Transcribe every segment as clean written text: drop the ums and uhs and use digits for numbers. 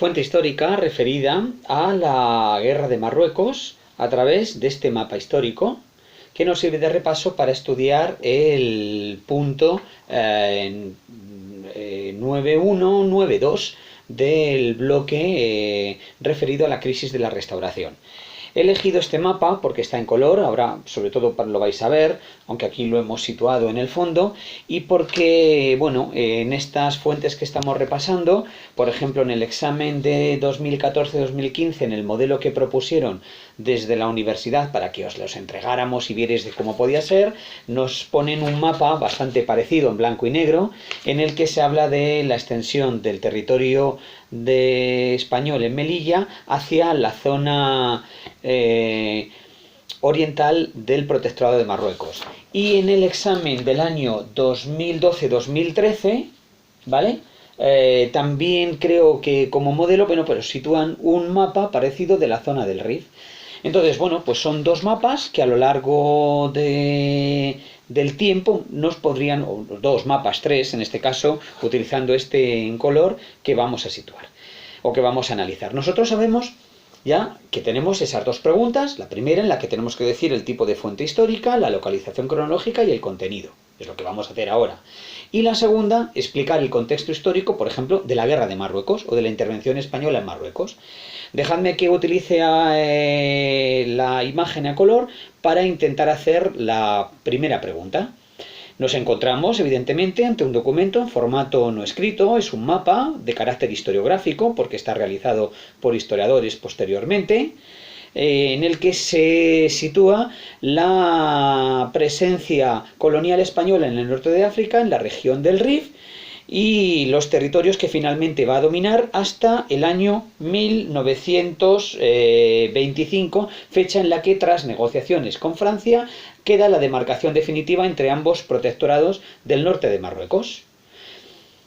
fuente histórica referida a la guerra de Marruecos a través de este mapa histórico que nos sirve de repaso para estudiar el punto 9192 del bloque referido a la crisis de la restauración. He elegido este mapa porque está en color, ahora sobre todo lo vais a ver, aunque aquí lo hemos situado en el fondo, y porque, bueno, en estas fuentes que estamos repasando, por ejemplo en el examen de 2014-2015, en el modelo que propusieron desde la universidad para que os los entregáramos y vierais de cómo podía ser, nos ponen un mapa bastante parecido en blanco y negro, en el que se habla de la extensión del territorio español en Melilla hacia la zona oriental del Protectorado de Marruecos. Y en el examen del año 2012-2013, ¿vale? También creo que como modelo, bueno, pero sitúan un mapa parecido de la zona del Rif. Entonces, bueno, pues son dos mapas que a lo largo del tiempo nos podrían, o dos mapas, tres en este caso, utilizando este en color, que vamos a situar o que vamos a analizar. Nosotros sabemos ya que tenemos esas dos preguntas, la primera en la que tenemos que decir el tipo de fuente histórica, la localización cronológica y el contenido, es lo que vamos a hacer ahora. Y la segunda, explicar el contexto histórico, por ejemplo, de la guerra de Marruecos o de la intervención española en Marruecos. Dejadme que utilice la imagen a color para intentar hacer la primera pregunta. Nos encontramos, evidentemente, ante un documento en formato no escrito, es un mapa de carácter historiográfico, porque está realizado por historiadores posteriormente, en el que se sitúa la presencia colonial española en el norte de África, en la región del Rif, y los territorios que finalmente va a dominar hasta el año 1925, fecha en la que, tras negociaciones con Francia, queda la demarcación definitiva entre ambos protectorados del norte de Marruecos.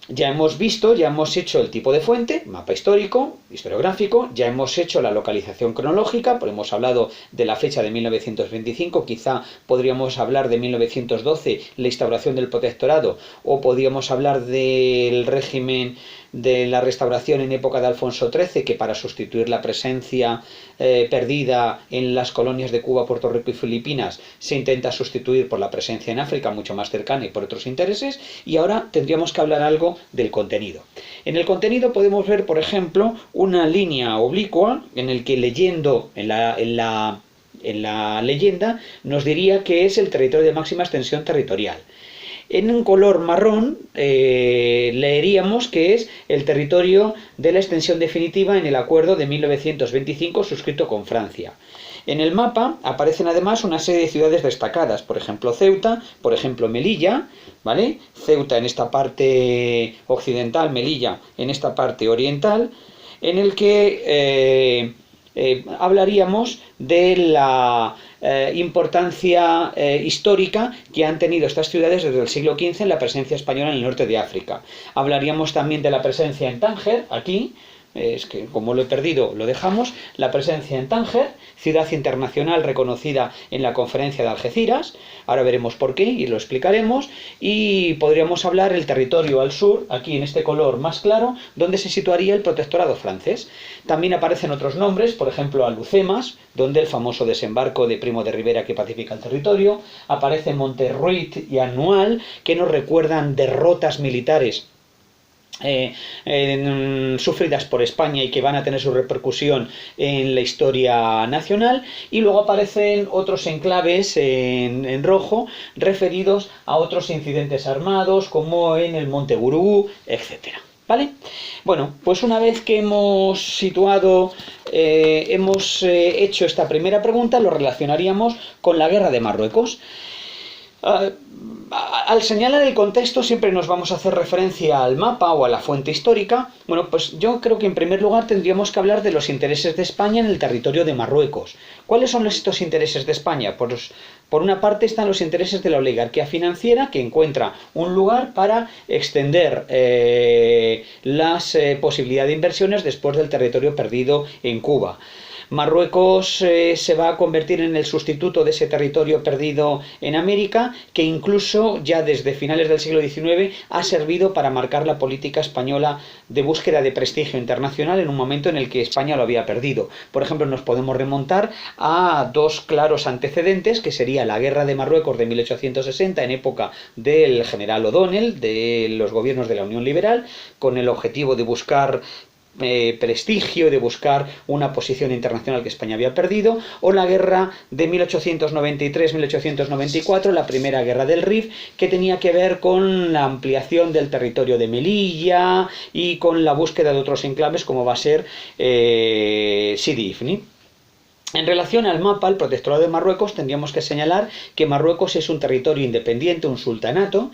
Ya hemos visto, ya hemos hecho el tipo de fuente, mapa histórico, historiográfico, ya hemos hecho la localización cronológica, pues hemos hablado de la fecha de 1925, quizá podríamos hablar de 1912, la instauración del protectorado, o podríamos hablar del régimen de la restauración en época de Alfonso XIII, que para sustituir la presencia perdida en las colonias de Cuba, Puerto Rico y Filipinas se intenta sustituir por la presencia en África mucho más cercana y por otros intereses. Y ahora tendríamos que hablar algo del contenido. En el contenido podemos ver, por ejemplo, una línea oblicua en el que leyendo en la leyenda nos diría que es el territorio de máxima extensión territorial. En un color marrón leeríamos que es el territorio de la extensión definitiva en el acuerdo de 1925 suscrito con Francia. En el mapa aparecen además una serie de ciudades destacadas, por ejemplo Ceuta, por ejemplo Melilla, ¿vale? Ceuta en esta parte occidental, Melilla en esta parte oriental, en el que hablaríamos de la importancia histórica que han tenido estas ciudades desde el siglo XV en la presencia española en el norte de África. Hablaríamos también de la presencia en Tánger, aquí, es que como lo he perdido lo dejamos, la presencia en Tánger, ciudad internacional reconocida en la conferencia de Algeciras, ahora veremos por qué y lo explicaremos, y podríamos hablar del territorio al sur, aquí en este color más claro, donde se situaría el protectorado francés. También aparecen otros nombres, por ejemplo Alhucemas, donde el famoso desembarco de Primo de Rivera que pacifica el territorio, aparece Monterruit y Anual, que nos recuerdan derrotas militares sufridas por España y que van a tener su repercusión en la historia nacional. Y luego aparecen otros enclaves en rojo referidos a otros incidentes armados como en el Monte Gurugú, etcétera. ¿Vale? Bueno, pues una vez que hemos situado, hemos hecho esta primera pregunta, lo relacionaríamos con la guerra de Marruecos. Al señalar el contexto siempre nos vamos a hacer referencia al mapa o a la fuente histórica. Bueno, pues yo creo que en primer lugar tendríamos que hablar de los intereses de España en el territorio de Marruecos. ¿Cuáles son estos intereses de España? Pues por una parte están los intereses de la oligarquía financiera, que encuentra un lugar para extender las posibilidades de inversiones después del territorio perdido en Cuba. Marruecos se va a convertir en el sustituto de ese territorio perdido en América, que incluso ya desde finales del siglo XIX ha servido para marcar la política española de búsqueda de prestigio internacional en un momento en el que España lo había perdido. Por ejemplo, nos podemos remontar a dos claros antecedentes, que sería la Guerra de Marruecos de 1860, en época del general O'Donnell, de los gobiernos de la Unión Liberal, con el objetivo de buscar prestigio, de buscar una posición internacional que España había perdido, o la guerra de 1893-1894, la primera guerra del Rif, que tenía que ver con la ampliación del territorio de Melilla y con la búsqueda de otros enclaves como va a ser Sidi Ifni. En relación al mapa, el protectorado de Marruecos, tendríamos que señalar que Marruecos es un territorio independiente, un sultanato,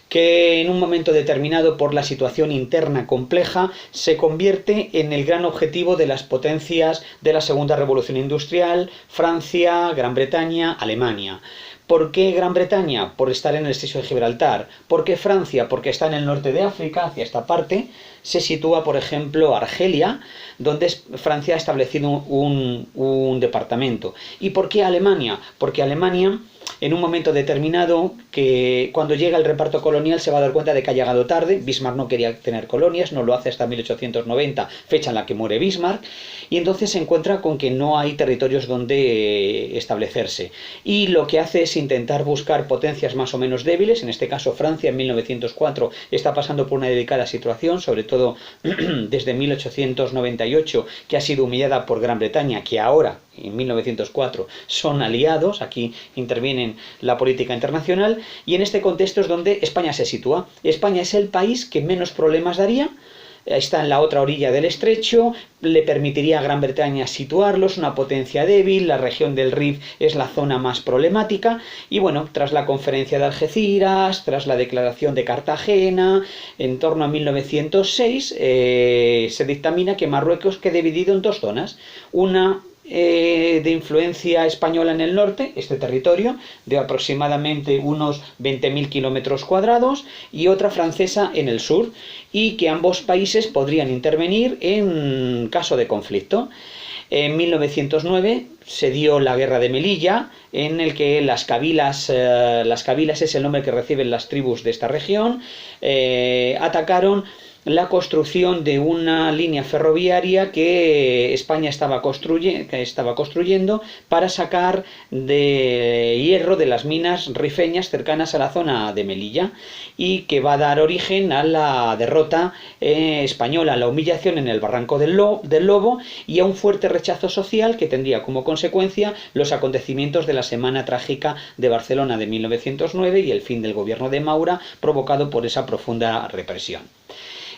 que en un momento determinado, por la situación interna compleja, se convierte en el gran objetivo de las potencias de la Segunda Revolución Industrial: Francia, Gran Bretaña, Alemania. ¿Por qué Gran Bretaña? Por estar en el estrecho de Gibraltar. ¿Por qué Francia? Porque está en el norte de África, hacia esta parte. Se sitúa, por ejemplo, Argelia, donde Francia ha establecido un departamento. ¿Y por qué Alemania? Porque Alemania, en un momento determinado, que cuando llega el reparto colonial se va a dar cuenta de que ha llegado tarde. Bismarck no quería tener colonias, no lo hace hasta 1890, fecha en la que muere Bismarck, y entonces se encuentra con que no hay territorios donde establecerse. Y lo que hace es intentar buscar potencias más o menos débiles. En este caso, Francia en 1904 está pasando por una delicada situación, sobre todo desde 1898, que ha sido humillada por Gran Bretaña, que ahora, en 1904, son aliados. Aquí intervienen la política internacional, y en este contexto es donde España se sitúa. España es el país que menos problemas daría. Está en la otra orilla del estrecho, le permitiría a Gran Bretaña situarlos, una potencia débil. La región del Rif es la zona más problemática, y bueno, tras la conferencia de Algeciras, tras la declaración de Cartagena, en torno a 1906, se dictamina que Marruecos quede dividido en dos zonas: una de influencia española en el norte, este territorio de aproximadamente unos 20.000 kilómetros cuadrados, y otra francesa en el sur, y que ambos países podrían intervenir en caso de conflicto. En 1909 se dio la guerra de Melilla, en el que las kabilas es el nombre que reciben las tribus de esta región, atacaron la construcción de una línea ferroviaria que España estaba construyendo para sacar de hierro de las minas rifeñas cercanas a la zona de Melilla, y que va a dar origen a la derrota española, a la humillación en el Barranco del Lobo, y a un fuerte rechazo social que tendría como consecuencia los acontecimientos de la Semana Trágica de Barcelona de 1909 y el fin del gobierno de Maura, provocado por esa profunda represión.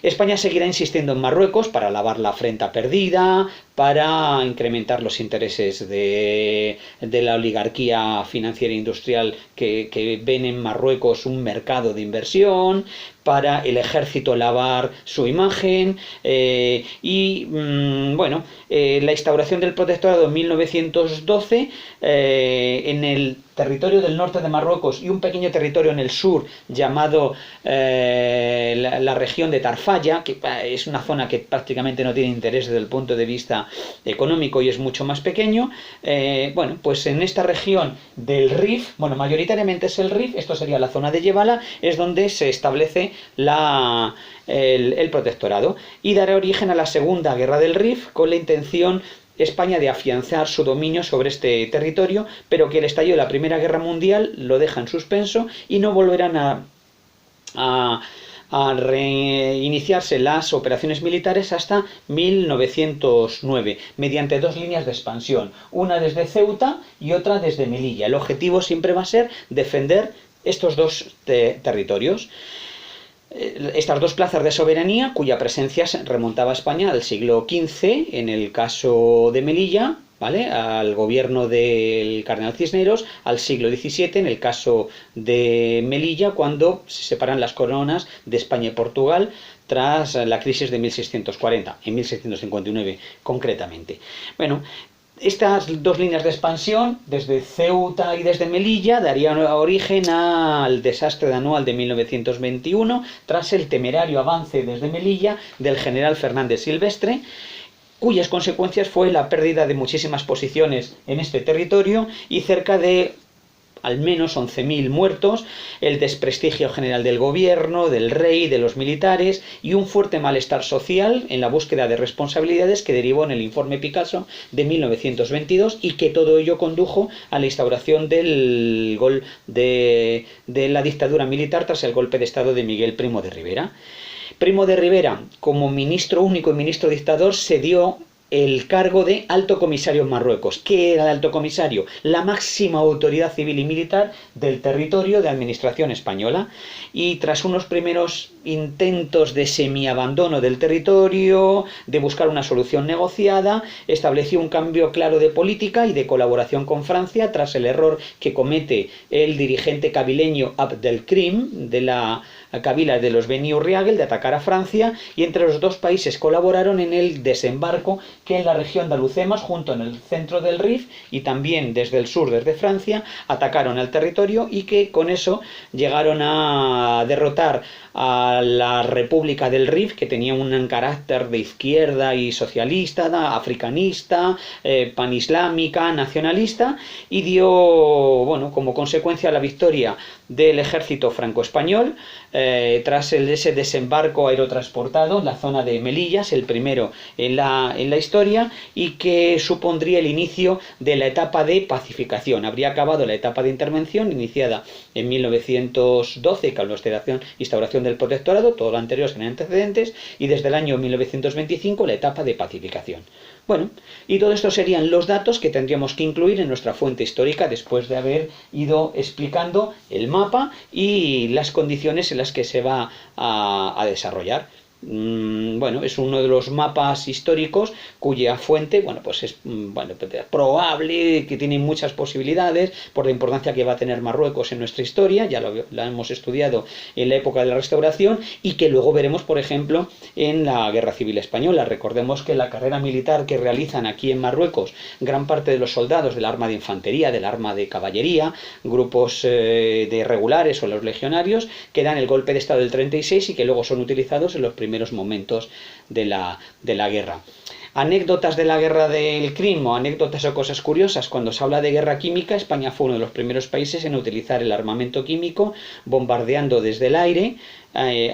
España seguirá insistiendo en Marruecos para lavar la afrenta perdida, para incrementar los intereses de la oligarquía financiera e industrial que ven en Marruecos un mercado de inversión, para el ejército lavar su imagen, la instauración del protectorado en 1912 en el territorio del norte de Marruecos y un pequeño territorio en el sur llamado la región de Tarfaya, que es una zona que prácticamente no tiene interés desde el punto de vista económico y es mucho más pequeño. Pues en esta región del Rif, mayoritariamente es el Rif, esto sería la zona de Yebala, es donde se establece el protectorado, y dará origen a la Segunda Guerra del Rif, con la intención España de afianzar su dominio sobre este territorio, pero que el estallido de la Primera Guerra Mundial lo deja en suspenso y no volverán a reiniciarse las operaciones militares hasta 1909, mediante dos líneas de expansión, una desde Ceuta y otra desde Melilla. El objetivo siempre va a ser defender estos dos territorios. Estas dos plazas de soberanía, cuya presencia se remontaba a España al siglo XV, en el caso de Melilla, ¿vale?, al gobierno del cardenal Cisneros, al siglo XVII, en el caso de Melilla, cuando se separan las coronas de España y Portugal tras la crisis de 1640, en 1659 concretamente. Estas dos líneas de expansión, desde Ceuta y desde Melilla, darían origen al desastre anual de 1921, tras el temerario avance desde Melilla del general Fernández Silvestre, cuyas consecuencias fue la pérdida de muchísimas posiciones en este territorio y cerca de al menos 11.000 muertos, el desprestigio general del gobierno, del rey, de los militares y un fuerte malestar social en la búsqueda de responsabilidades que derivó en el informe Picasso de 1922 y que todo ello condujo a la instauración de la dictadura militar tras el golpe de estado de Miguel Primo de Rivera. Primo de Rivera, como ministro único y ministro dictador, se dio el cargo de alto comisario en Marruecos. ¿Qué era el alto comisario? La máxima autoridad civil y militar del territorio de administración española. Y tras unos primeros intentos de semiabandono del territorio, de buscar una solución negociada, estableció un cambio claro de política y de colaboración con Francia tras el error que comete el dirigente kabileño Abdelkrim de la Kabila de los Beni Urriagel de atacar a Francia, y entre los dos países colaboraron en el desembarco que en la región de Alucemas, junto en el centro del Rif y también desde el sur, desde Francia, atacaron al territorio y que con eso llegaron a derrotar a la República del Rif, que tenía un carácter de izquierda y socialista, africanista, panislámica, nacionalista, y dio, bueno, como consecuencia la victoria del ejército franco-español tras ese desembarco aerotransportado en la zona de Melillas, el primero en la historia, y que supondría el inicio de la etapa de pacificación. Habría acabado la etapa de intervención iniciada en 1912 con la instauración del protectorado, todo lo anterior sin antecedentes, y desde el año 1925 la etapa de pacificación. Bueno, y todo esto serían los datos que tendríamos que incluir en nuestra fuente histórica después de haber ido explicando el mapa y las condiciones en las que se va a desarrollar. Bueno, es uno de los mapas históricos cuya fuente, bueno, pues es probable, que tiene muchas posibilidades por la importancia que va a tener Marruecos en nuestra historia, ya la hemos estudiado en la época de la Restauración, y que luego veremos, por ejemplo, en la Guerra Civil Española. Recordemos que la carrera militar que realizan aquí en Marruecos gran parte de los soldados del arma de infantería, del arma de caballería, grupos de regulares o los legionarios, que dan el golpe de estado del 36 y que luego son utilizados en los primeros momentos de la guerra. Anécdotas de la guerra del Crim o anécdotas o cosas curiosas. Cuando se habla de guerra química, España fue uno de los primeros países en utilizar el armamento químico, bombardeando desde el aire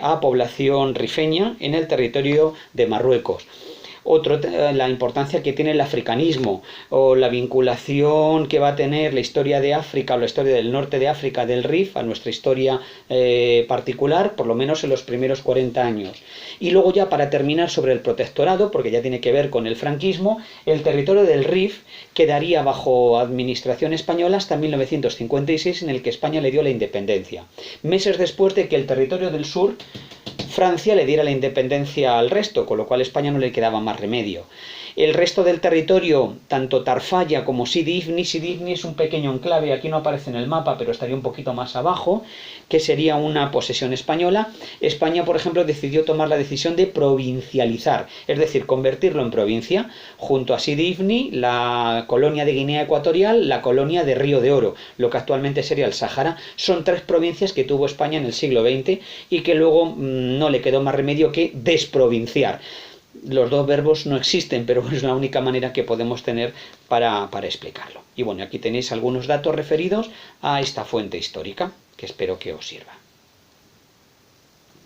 a población rifeña en el territorio de Marruecos. La importancia que tiene el africanismo o la vinculación que va a tener la historia de África o la historia del norte de África, del Rif, a nuestra historia particular, por lo menos en los primeros 40 años. Y luego ya para terminar sobre el protectorado, porque ya tiene que ver con el franquismo, el territorio del Rif quedaría bajo administración española hasta 1956, en el que España le dio la independencia. Meses después de que el territorio del sur, Francia, le diera la independencia al resto, con lo cual a España no le quedaba más remedio. El resto del territorio, tanto Tarfaya como Sidi Ifni es un pequeño enclave, aquí no aparece en el mapa, pero estaría un poquito más abajo, que sería una posesión española. España, por ejemplo, decidió tomar la decisión de provincializar, es decir, convertirlo en provincia, junto a Sidi Ifni, la colonia de Guinea Ecuatorial, la colonia de Río de Oro, lo que actualmente sería el Sáhara. Son 3 provincias que tuvo España en el siglo XX y que luego no le quedó más remedio que desprovinciar. Los dos verbos no existen, pero es la única manera que podemos tener para explicarlo. Y bueno, aquí tenéis algunos datos referidos a esta fuente histórica, que espero que os sirva.